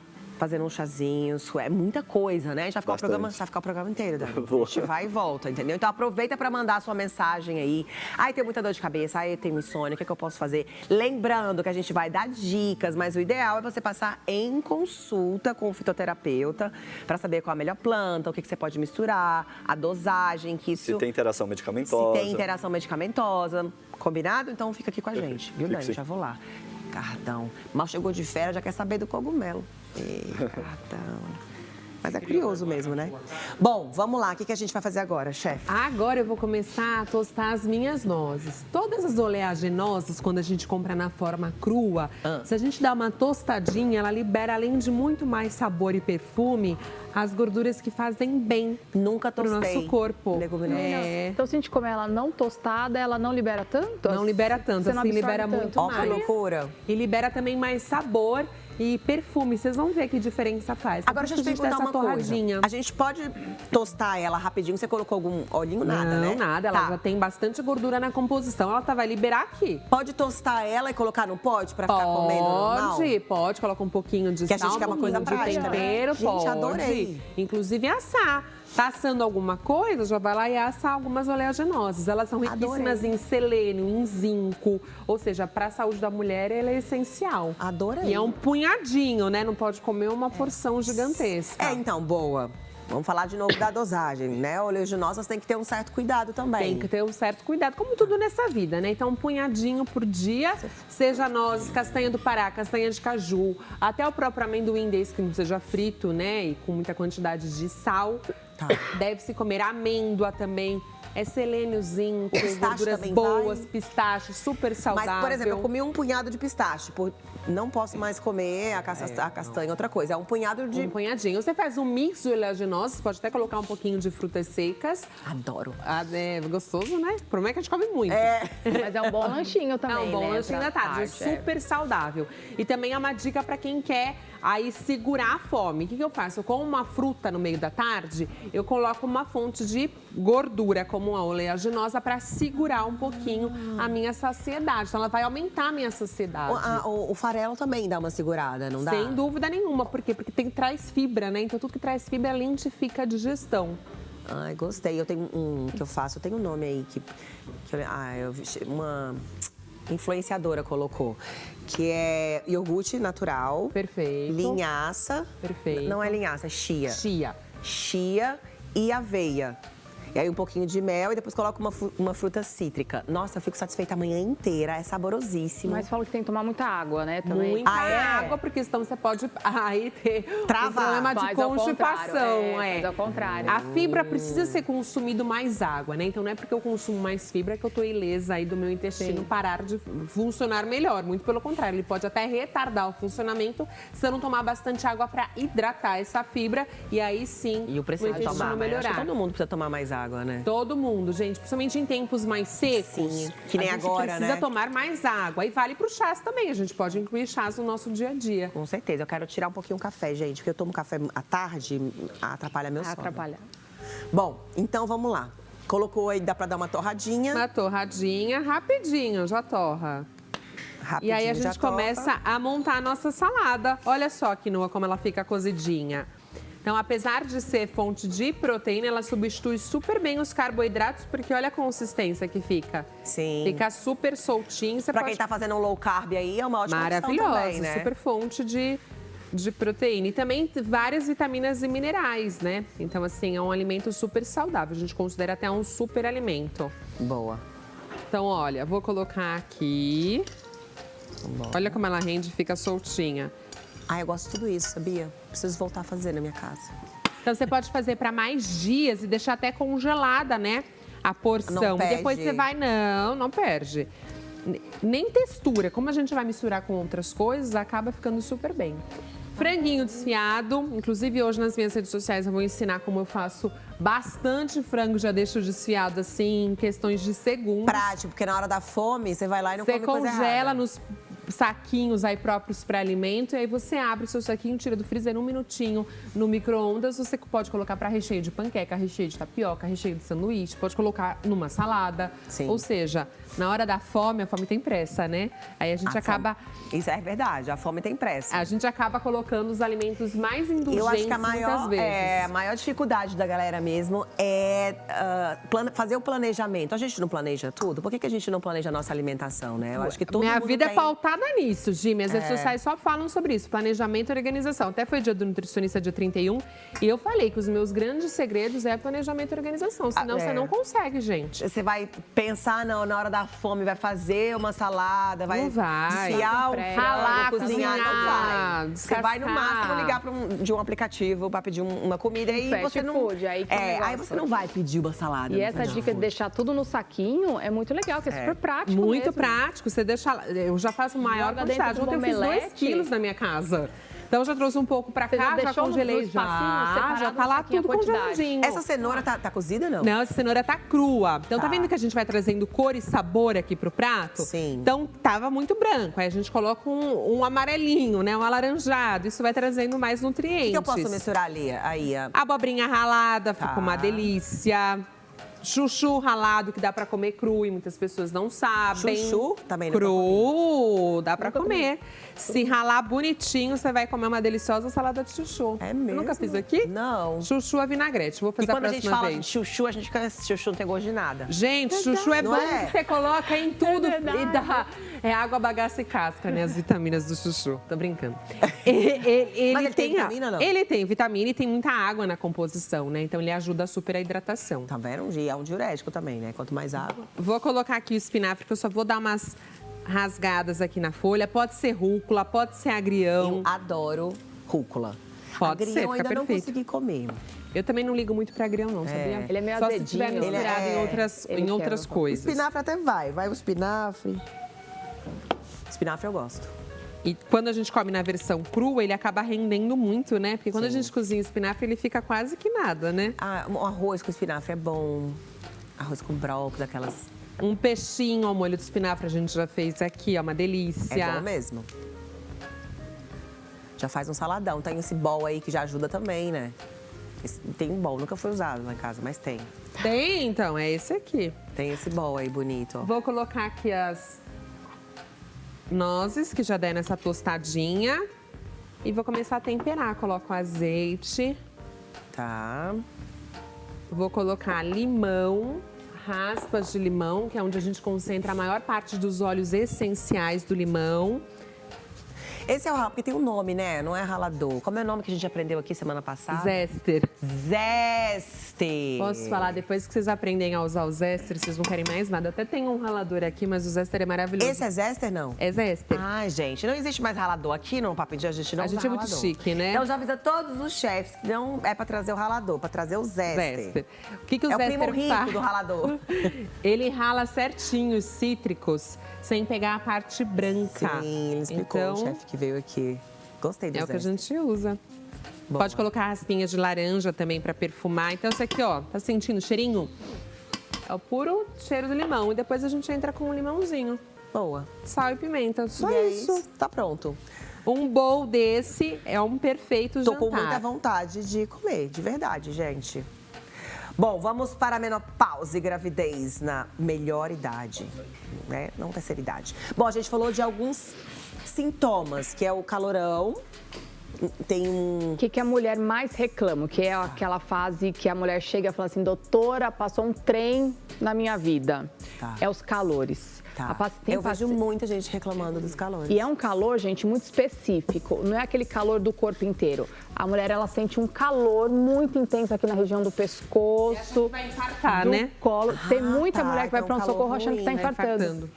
fazendo uns chazinhos, é muita coisa, né? Já ficou o programa inteiro, Dani. A gente vai e volta, entendeu? Então aproveita para mandar a sua mensagem aí. Ai, tenho muita dor de cabeça, ai, eu tenho insônia, o que eu posso fazer? Lembrando que a gente vai dar dicas, mas o ideal é você passar em consulta com o fitoterapeuta para saber qual a melhor planta, o que você pode misturar, a dosagem, que isso... Se tem interação medicamentosa. Se tem interação medicamentosa, combinado? Então fica aqui com a gente, viu, Dani? Já vou lá. Cardão. Mal chegou de férias, já quer saber do cogumelo. Ei, Cardão. Mas é curioso mesmo, né? Bom, vamos lá. O que a gente vai fazer agora, chefe? Agora eu vou começar a tostar as minhas nozes. Todas as oleaginosas, quando a gente compra na forma crua, se a gente dá uma tostadinha, ela libera, além de muito mais sabor e perfume, as gorduras que fazem bem. Nunca tostei. Pro nosso corpo. Então, se a gente comer ela não tostada, ela não libera tanto? Não libera tanto, assim, libera muito Ó, mais. que loucura. E libera também mais sabor e perfume. Vocês vão ver que diferença faz. Agora, deixa eu te perguntar uma coisa. A gente pode tostar ela rapidinho? Você colocou algum olhinho? Nada, né? Não, nada. Ela já tem bastante gordura na composição. Ela vai liberar aqui. Pode tostar ela e colocar no pote pra ficar comendo normal? Pode. Coloca um pouquinho de sal, a gente quer uma coisa de prática, tempero, né? Gente, pode. adorei. Inclusive assar. Tá assando alguma coisa, já vai lá e assa algumas oleaginosas. Elas são riquíssimas em selênio, em zinco. Ou seja, para a saúde da mulher, ela é essencial. Adorei. E é um punhadinho, né? Não pode comer uma porção gigantesca. Então, boa. Vamos falar de novo da dosagem, né? Oleaginosas tem que ter um certo cuidado também. Tem que ter um certo cuidado, como tudo nessa vida, né? Então, um punhadinho por dia, seja nozes, castanha do Pará, castanha de caju, até o próprio amendoim desse que não seja frito, né? E com muita quantidade de sal. Deve-se comer amêndoa também. É selênio, zinco, gorduras boas, pistache, super saudável. Mas, por exemplo, eu comi um punhado de pistache. Não posso mais comer a castanha, outra coisa. É um punhado de... Um punhadinho. Você faz um mix de oleaginosas, pode até colocar um pouquinho de frutas secas. Adoro. É gostoso, né? O problema é que a gente come muito. Mas é um bom lanchinho também, É um bom lanchinho da tarde, super saudável. E também é uma dica para quem quer aí segurar a fome. O que eu faço? Eu como uma fruta no meio da tarde, eu coloco uma fonte de gordura, como uma oleaginosa, para segurar um pouquinho a minha saciedade. Então, ela vai aumentar a minha saciedade. O farelo também dá uma segurada, não dá? Sem dúvida nenhuma. Por quê? Porque traz fibra, né? Então, tudo que traz fibra lentifica a digestão. Ai, gostei. Eu tenho um que eu faço, eu tenho um nome aí uma influenciadora colocou, que é iogurte natural. Perfeito. Linhaça. Perfeito. Não é linhaça, é chia. Chia e aveia. E aí um pouquinho de mel e depois coloco uma fruta cítrica. Nossa, eu fico satisfeita a manhã inteira, é saborosíssimo. Mas fala que tem que tomar muita água, né? Também. Muita água, porque senão você pode aí ter um problema de constipação. Faz ao contrário. A fibra precisa ser consumido mais água, né? Então não é porque eu consumo mais fibra que eu tô ilesa aí do meu intestino parar de funcionar melhor. Muito pelo contrário, ele pode até retardar o funcionamento se eu não tomar bastante água para hidratar essa fibra e aí sim o intestino tomar, melhorar. Acho que todo mundo precisa tomar mais água. Né? Todo mundo, gente, principalmente em tempos mais secos. Sim, que nem agora, né? Precisa tomar mais água. E vale para o chás também. A gente pode incluir chás no nosso dia a dia. Com certeza. Eu quero tirar um pouquinho o café, gente, porque eu tomo café à tarde, atrapalha meu sono. Atrapalha. Bom, então vamos lá. Colocou aí, dá para dar uma torradinha. Uma torradinha, rapidinho, já torra. Rapidinho, e aí a gente começa a montar a nossa salada. Olha só, quinoa, como ela fica cozidinha. Então, apesar de ser fonte de proteína, ela substitui super bem os carboidratos, porque olha a consistência que fica. Sim. Fica super soltinho. Pra quem tá fazendo um low carb aí, é uma ótima opção também, né? Super fonte de proteína. E também várias vitaminas e minerais, né? Então, assim, é um alimento super saudável. A gente considera até um super alimento. Boa. Então, olha, vou colocar aqui. Olha como ela rende e fica soltinha. Eu gosto de tudo isso, sabia? Preciso voltar a fazer na minha casa. Então, você pode fazer para mais dias e deixar até congelada, né? A porção. Não perde. E depois você vai... Não perde. Nem textura. Como a gente vai misturar com outras coisas, acaba ficando super bem. Franguinho desfiado. Inclusive, hoje nas minhas redes sociais eu vou ensinar como eu faço bastante frango. Já deixo desfiado, assim, em questões de segundos. Prático, porque na hora da fome, você vai lá e não come coisa errada. Você congela nos saquinhos aí próprios para alimento, e aí você abre o seu saquinho, tira do freezer 1 minutinho no micro-ondas, você pode colocar para recheio de panqueca, recheio de tapioca, recheio de sanduíche, pode colocar numa salada. Sim. Ou seja, na hora da fome, a fome tem pressa, né? Aí a gente acaba... Isso é verdade, a fome tem pressa. A gente acaba colocando os alimentos mais indulgentes Eu acho que muitas vezes. a maior dificuldade da galera mesmo é fazer o planejamento. A gente não planeja tudo? Por que a gente não planeja a nossa alimentação, né? Eu acho que todo Minha mundo vida tem... é pautada nisso, Gi. Minhas redes sociais só falam sobre isso, planejamento e organização. Até foi dia do nutricionista, dia 31, e eu falei que os meus grandes segredos é planejamento e organização, senão você não consegue, gente. Você vai pensar na hora da fome, vai fazer uma salada, vai desfiar o ralar, cozinhar, não vai. Você vai no descascar. máximo ligar de um aplicativo para pedir uma comida e fast você não... food, aí que o negócio- aí você não vai pedir uma salada. E no essa fast dica de food. deixar tudo no saquinho é muito legal, que é super prático Muito mesmo. prático, você deixa lá. Eu já faço maior Joga quantidade. dentro de Ontem uma eu fiz 2 omelete. quilos na minha casa. Então já trouxe um pouco pra Você já cá, já deixou congelei no espacinho separado já tá no lá saquinho a tudo quantidade. congeladinho. Essa cenoura tá cozida, não? Não, essa cenoura tá crua. Então tá Tá. vendo que a gente vai trazendo cor e sabor aqui pro prato? Sim. Então tava muito branco. Aí a gente coloca um amarelinho, né? Um alaranjado. Isso vai trazendo mais nutrientes. O que eu posso misturar ali? Aí, Abobrinha ralada, Tá. fica uma delícia. Chuchu ralado, que dá pra comer cru e muitas pessoas não sabem. Chuchu? Também não Cru, dá pra comer. Se ralar bonitinho, você vai comer uma deliciosa salada de chuchu. É Eu mesmo? nunca fiz aqui? Não. Chuchu a vinagrete. Vou E fazer a quando a gente próxima fala vez. de chuchu, a gente fica... Chuchu não tem gosto de nada. Gente, chuchu é Não bom é? que você coloca em tudo verdade. e dá. É água, bagaça e casca, né? As vitaminas do chuchu. Tô brincando. Ele Mas ele tem vitamina, não? Ele tem vitamina e tem muita água na composição, né? Então ele ajuda super a hidratação. Tá vendo? É um diurético também, né? Quanto mais água... Vou colocar aqui o espinafre, que eu só vou dar umas rasgadas aqui na folha. Pode ser rúcula, pode ser agrião. Eu adoro rúcula. Pode ser, Agrião fica ainda não perfeito. consegui comer. Eu também não ligo muito pra agrião, não, sabia? Ele é meio Só se azedinho. tiver misturado Ele em outras, ele em quer outras um- coisas. Espinafre até vai o espinafre. Espinafre eu gosto. E quando a gente come na versão crua, ele acaba rendendo muito, né? Porque quando a gente cozinha o espinafre, ele fica quase que nada, né? Um arroz com espinafre é bom. Arroz com brócolis, aquelas... Um peixinho ao molho de espinafre a gente já fez aqui, ó, uma delícia. É bom mesmo. Já faz um saladão. Tem esse bowl aí que já ajuda também, né? Tem um bowl, nunca foi usado lá em casa, mas tem. Tem, então, é esse aqui. Tem esse bowl aí bonito, ó. Vou colocar aqui as nozes, que já der nessa tostadinha. E vou começar a temperar. Coloco azeite. Tá. Vou colocar limão, raspas de limão, que é onde a gente concentra a maior parte dos óleos essenciais do limão. Esse é o ralador, porque tem um nome, né? Não é ralador. Como é o nome que a gente aprendeu aqui semana passada? Zester. Zeste. Posso falar, depois que vocês aprendem a usar o Zester, vocês não querem mais nada. Até tem um ralador aqui, mas o Zester é maravilhoso. Esse é Zester, não? É Zester. Ai, gente, não existe mais ralador aqui no Papo de Dia, a gente não A usa gente é muito ralador. chique, né? Então já avisa todos os chefes que não é pra trazer o ralador, pra trazer o Zester. Zester. O que o É o Zester primo rico faz? do ralador. Ele rala certinho os cítricos, sem pegar a parte branca. Sim, ele explicou, Então, o chefe que veio aqui. Gostei do é o que a Zester. gente usa. Boa. Pode colocar raspinhas de laranja também para perfumar. Então, isso aqui, ó, tá sentindo o cheirinho? É o puro cheiro do limão. E depois a gente entra com um limãozinho, Boa. sal e pimenta. Só E é isso. Tá pronto. Um bowl desse é um perfeito Tô jantar. com muita vontade de comer, de verdade, gente. Bom, vamos para a menopausa e gravidez na melhor idade, né? Não terceira idade. Bom, a gente falou de alguns sintomas, que é o calorão, tem um... O que a mulher mais reclama? Que é aquela fase que a mulher chega e fala assim, doutora, passou um trem na minha vida. Tá. É os calores. Tá. Tem Eu vejo muita gente reclamando dos calores. E é um calor, gente, muito específico. Não é aquele calor do corpo inteiro. A mulher, ela sente um calor muito intenso aqui na região do pescoço, Vai infartar, do né? colo. Tem muita tá, mulher que vai então para um calor socorro achando que está ruim, né? infartando.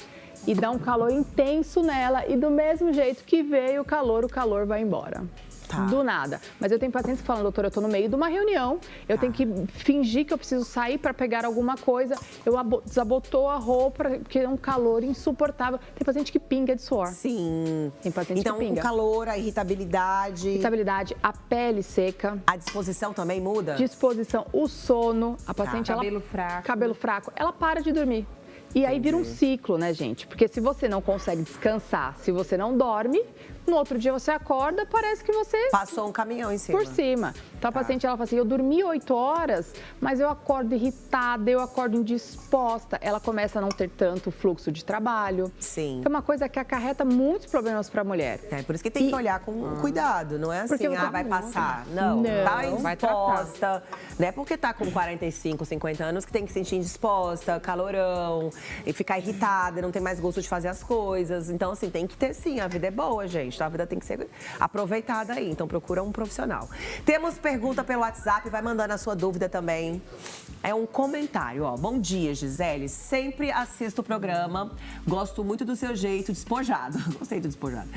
E dá um calor intenso nela. E do mesmo jeito que veio o calor vai embora. Tá. Do nada. Mas eu tenho pacientes que falam, doutora, eu tô no meio de uma reunião, eu tenho que fingir que eu preciso sair para pegar alguma coisa, eu desabotou a roupa, porque é um calor insuportável. Tem paciente que pinga de suor. Sim. Tem paciente Então, que pinga. o calor, a irritabilidade, Irritabilidade, a pele seca, a disposição também muda? disposição, o sono, a paciente, ela... Cabelo fraco. Cabelo fraco, ela para de dormir. E aí vira um ciclo, né, gente? Porque se você não consegue descansar, se você não dorme, no outro dia você acorda, parece que você... Passou um caminhão em cima. Por cima. Então a paciente, ela fala assim, eu dormi 8 horas, mas eu acordo irritada, eu acordo indisposta. Ela começa a não ter tanto fluxo de trabalho. Sim. É uma coisa que acarreta muitos problemas para a mulher. É, por isso que tem que olhar com cuidado, não é assim, vai passar. Não, tá indisposta. Não é porque tá com 45, 50 anos que tem que se sentir indisposta, calorão, e ficar irritada, não tem mais gosto de fazer as coisas. Então, assim, tem que ter sim, a vida é boa, gente. A vida tem que ser aproveitada aí, então procura um profissional. Temos pergunta pelo WhatsApp, vai mandando a sua dúvida também. É um comentário, ó. Bom dia, Gisele. Sempre assisto o programa. Gosto muito do seu jeito despojado. Gostei do despojado.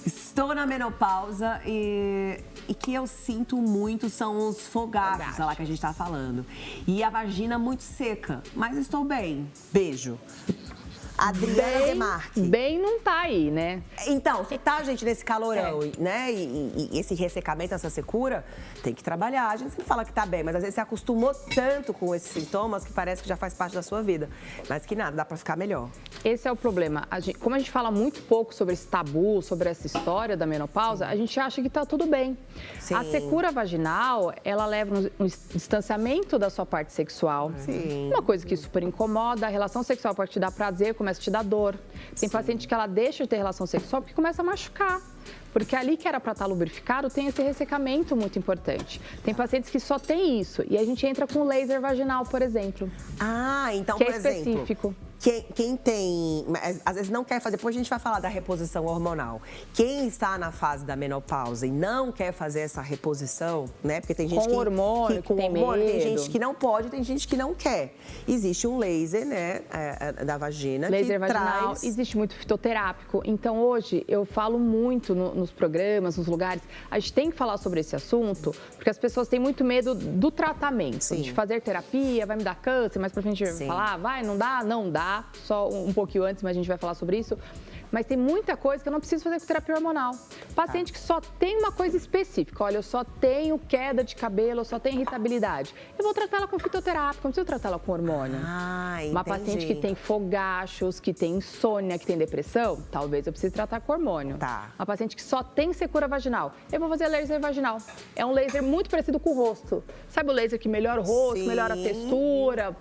Estou na menopausa e que eu sinto muito são os fogachos, lá que a gente tá falando. E a vagina muito seca, mas estou bem. Beijo. Adriana Demarque. Bem não tá aí, né? Então, se tá, gente, nesse calorão, né, e esse ressecamento, essa secura, tem que trabalhar. A gente sempre fala que tá bem, mas às vezes você acostumou tanto com esses sintomas que parece que já faz parte da sua vida. Mas que nada, dá pra ficar melhor. Esse é o problema. Como a gente fala muito pouco sobre esse tabu, sobre essa história da menopausa, a gente acha que tá tudo bem. Sim. A secura vaginal, ela leva um distanciamento da sua parte sexual. Sim. Uma coisa que super incomoda, a relação sexual pode te dar prazer, começa a te dar dor. Tem paciente que ela deixa de ter relação sexual porque começa a machucar. Porque ali que era para estar lubrificado tem esse ressecamento muito importante. Tem pacientes que só tem isso. E a gente entra com laser vaginal, por exemplo. Ah, então, que por é exemplo, específico. Quem tem, às vezes não quer fazer, depois a gente vai falar da reposição hormonal. Quem está na fase da menopausa e não quer fazer essa reposição, né? Porque tem gente com hormônio, com tem hormônio, medo. tem gente que não pode, tem gente que não quer. Existe um laser, né, da vagina, laser que vaginal, traz... existe muito fitoterápico. Então, hoje, eu falo muito nos programas, nos lugares, a gente tem que falar sobre esse assunto, porque as pessoas têm muito medo do tratamento, Sim. de fazer terapia, vai me dar câncer, mais pra frente a gente vai falar, vai, não dá? Não dá. Só um pouquinho antes, mas a gente vai falar sobre isso. Mas tem muita coisa que eu não preciso fazer com terapia hormonal. Paciente que só tem uma coisa específica. Olha, eu só tenho queda de cabelo, eu só tenho irritabilidade. Eu vou tratar ela com fitoterápico, não preciso tratar ela com hormônio. Ah, entendi. Uma paciente que tem fogachos, que tem insônia, que tem depressão, talvez eu precise tratar com hormônio. Tá. Uma paciente que só tem secura vaginal, eu vou fazer laser vaginal. É um laser muito parecido com o rosto. Sabe o laser que melhora o rosto, Sim. melhora a textura,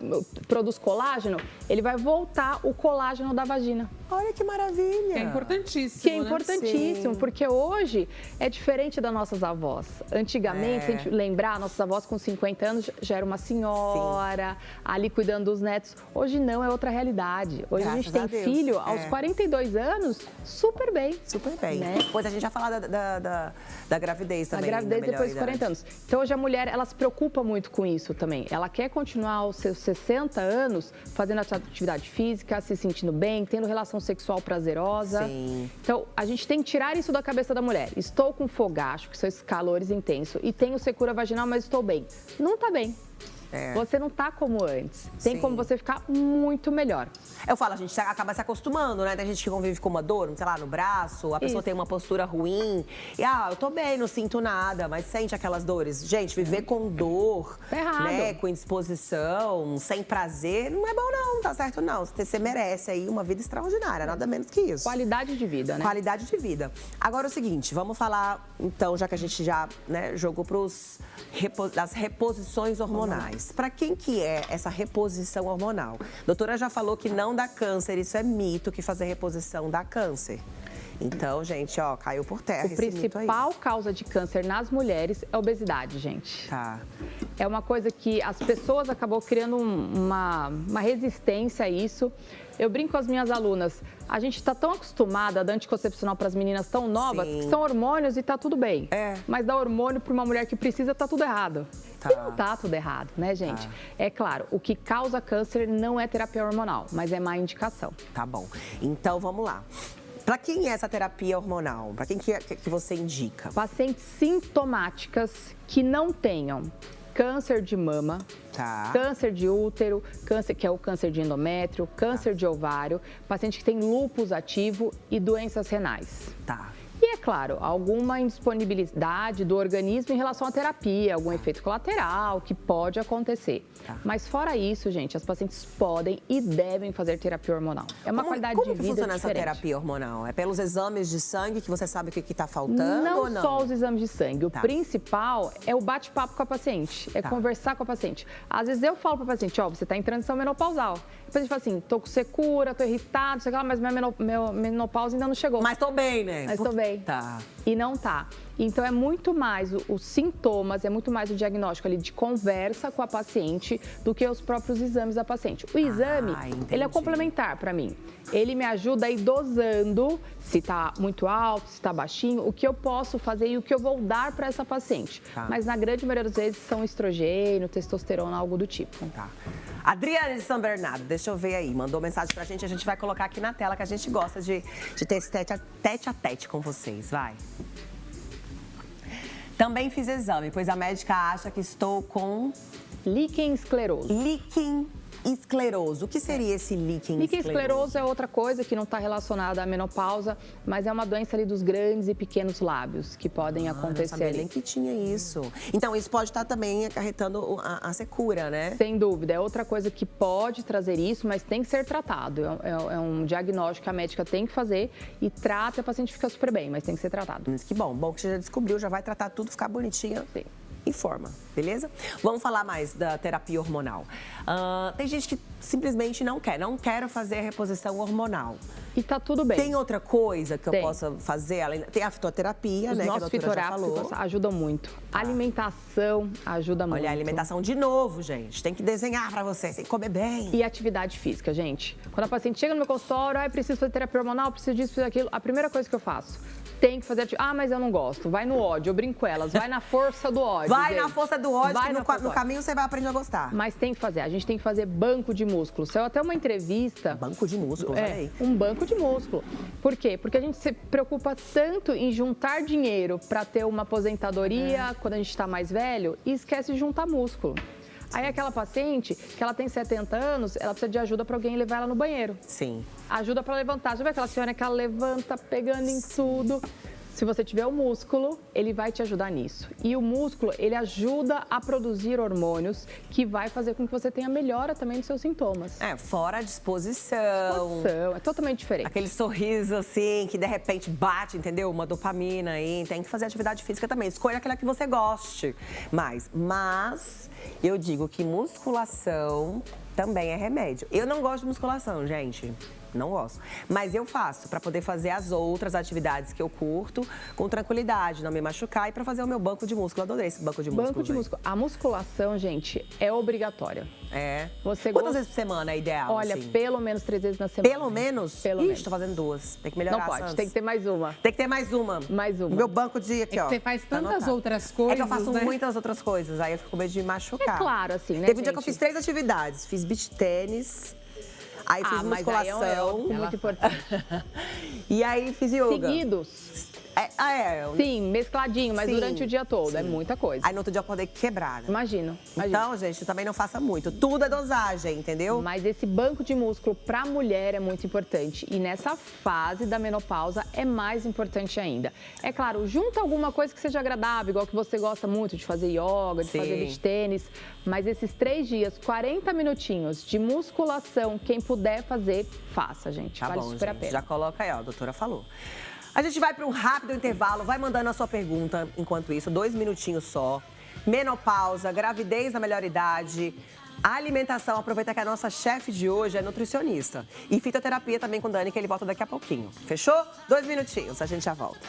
produz colágeno? Ele vai voltar o colágeno da vagina. Olha que maravilha. Que é importantíssimo, Que é importantíssimo, Sim. porque hoje é diferente das nossas avós. Antigamente, se a gente lembrar, nossas avós com 50 anos já era uma senhora, ali cuidando dos netos. Hoje não, é outra realidade. Hoje a gente tem filho aos 42 anos, super bem. Super bem. Né? Depois a gente vai falar da gravidez também. A gravidez depois dos 40 anos. Então, hoje a mulher, ela se preocupa muito com isso também. Ela quer continuar aos seus 60 anos fazendo atividade física, se sentindo bem, tendo relação sexual prazerosa. Sim. Então, a gente tem que tirar isso da cabeça da mulher. Estou com fogacho, que são esses calores intensos, e tenho secura vaginal, mas estou bem. Não está bem. Você não tá como antes. Tem como você ficar muito melhor. Eu falo, a gente acaba se acostumando, né? Tem gente que convive com uma dor, sei lá, no braço, a pessoa tem uma postura ruim. E, eu tô bem, não sinto nada, mas sente aquelas dores. Gente, viver com dor, tá errado. Né? Com indisposição, sem prazer, não é bom não, tá certo não. Você merece aí uma vida extraordinária, nada menos que isso. Qualidade de vida, né? Qualidade de vida. Agora é o seguinte, vamos falar, então, já que a gente já jogou das reposições hormonais. Para quem que é essa reposição hormonal? A doutora já falou que não dá câncer, isso é mito, que fazer reposição dá câncer. Então, gente, caiu por terra esse mito aí. A principal causa de câncer nas mulheres é a obesidade, gente. Tá. É uma coisa que as pessoas acabam criando uma resistência a isso. Eu brinco com as minhas alunas, a gente está tão acostumada a dar anticoncepcional para as meninas tão novas, que são hormônios e tá tudo bem. Mas dar hormônio para uma mulher que precisa, tá tudo errado. E não tá tudo errado, né, gente? É claro, o que causa câncer não é terapia hormonal, mas é má indicação. Tá bom. Então, vamos lá. Para quem é essa terapia hormonal? Para quem que você indica? Pacientes sintomáticas que não tenham câncer de mama, câncer de útero, câncer, que é o câncer de endométrio, câncer de ovário, paciente que tem lúpus ativo e doenças renais. Tá. E é claro, alguma indisponibilidade do organismo em relação à terapia, algum efeito colateral que pode acontecer. Tá. Mas fora isso, gente, as pacientes podem e devem fazer terapia hormonal. É uma qualidade de vida Como funciona diferente. essa terapia hormonal? É pelos exames de sangue que você sabe o que está faltando Não ou não? só os exames de sangue. O Tá. principal é o bate-papo com a paciente, é Tá. conversar com a paciente. Às vezes eu falo para a paciente, ó, você está em transição menopausal. Depois a gente fala assim, tô com secura, tô irritado, sei lá, mas minha menopausa ainda não chegou. Mas tô bem, né? Mas tô bem. Tá. E não tá. Então é muito mais os sintomas, é muito mais o diagnóstico ali de conversa com a paciente do que os próprios exames da paciente. O exame, ele é complementar para mim. Ele me ajuda a ir dosando se tá muito alto, se tá baixinho, o que eu posso fazer e o que eu vou dar para essa paciente. Tá. Mas na grande maioria das vezes são estrogênio, testosterona, algo do tipo. Tá. Adriane de São Bernardo, deixa eu ver aí. Mandou mensagem pra gente, a gente vai colocar aqui na tela, que a gente gosta de ter esse tete a tete com vocês. Vai. Também fiz exame, pois a médica acha que estou com Líquen escleroso. líquen escleroso. O que seria esse líquen Líquen escleroso? escleroso é outra coisa que não está relacionada à menopausa, mas é uma doença ali dos grandes e pequenos lábios que podem Não acontecer sabia ali. nem que tinha isso. Então, isso pode estar também acarretando a secura, né? Sem dúvida, é outra coisa que pode trazer isso, mas tem que ser tratado. É um diagnóstico que a médica tem que fazer e trata, e a paciente fica super bem, mas tem que ser tratado. Mas que bom. Bom que você já descobriu, já vai tratar tudo, ficar bonitinha. Sim. Informa, beleza? Vamos falar mais da terapia hormonal. Tem gente que simplesmente não quer fazer a reposição hormonal. E tá tudo bem. Tem outra coisa que eu Tem. possa fazer? Tem a fitoterapia, Os né? nossos que a doutora já falou. fitoterápicos ajudam muito. A alimentação ajuda muito. Olha, a alimentação de novo, gente. Tem que desenhar pra você, tem que comer bem. E atividade física, gente. Quando a paciente chega no meu consultório, preciso fazer terapia hormonal, preciso disso, preciso daquilo. A primeira coisa que eu faço, tem que fazer atividade. Ah, mas eu não gosto. Vai no ódio, eu brinco com elas. Vai na força do ódio, Vai gente. na força do ódio, Vai que na força do no ódio. caminho você vai aprender a gostar. Mas tem que fazer. A gente tem que fazer banco de músculo. Saiu até uma entrevista. Banco de músculos, olha aí. Um banco de músculo. Por quê? Porque a gente se preocupa tanto em juntar dinheiro para ter uma aposentadoria quando a gente está mais velho e esquece de juntar músculo. Aí aquela paciente que ela tem 70 anos, ela precisa de ajuda para alguém levar ela no banheiro. Sim. Ajuda para levantar. Já vê aquela senhora que ela levanta pegando em tudo? Se você tiver o músculo, ele vai te ajudar nisso. E o músculo, ele ajuda a produzir hormônios que vai fazer com que você tenha melhora também dos seus sintomas. Fora a disposição. É totalmente diferente. Aquele sorriso assim, que de repente bate, entendeu? Uma dopamina aí. Tem que fazer atividade física também. Escolha aquela que você goste mais. Mas eu digo que musculação também é remédio. Eu não gosto de musculação, gente. Não gosto. Mas eu faço para poder fazer as outras atividades que eu curto com tranquilidade, não me machucar e para fazer o meu banco de músculo. Adorei esse banco de músculo. Banco de músculo. A musculação, gente, é obrigatória. É. Você Quantas vezes por semana é ideal? Olha, assim? pelo menos 3 vezes na semana. Pelo menos? Pelo Ih, menos. tô fazendo 2. Tem que melhorar. Não pode, Santos. tem que ter mais uma. Tem que ter mais uma. Mais uma. Meu banco de aqui, É que ó. você faz Tá tantas anotado. outras coisas, É que eu faço né? muitas outras coisas, aí eu fico com medo de machucar. É claro, assim, né, Teve um dia que eu gente? fiz 3 atividades. Fiz beach tênis, aí fiz mas aí é musculação. muito importante. E aí fiz yoga. Seguidos. Sim, mescladinho, mas Sim, durante o dia todo. sim. É muita coisa. Aí no outro dia eu acordei quebrada. Imagino. Então, gente, também não faça muito. Tudo é dosagem, entendeu? Mas esse banco de músculo para mulher é muito importante. E nessa fase da menopausa é mais importante ainda. É claro, junta alguma coisa que seja agradável, igual que você gosta muito de fazer yoga, de Sim. fazer beach tênis. Mas esses 3 dias, 40 minutinhos de musculação, quem puder fazer, faça, gente. Tá vale bom, super a gente. pena. Já coloca aí, ó, a doutora falou. A gente vai para um rápido intervalo, vai mandando a sua pergunta enquanto isso, 2 minutinhos só. Menopausa, gravidez na melhor idade, alimentação. Aproveita que a nossa chefe de hoje é nutricionista. E fitoterapia também com o Dani, que ele volta daqui a pouquinho. Fechou? 2 minutinhos, a gente já volta.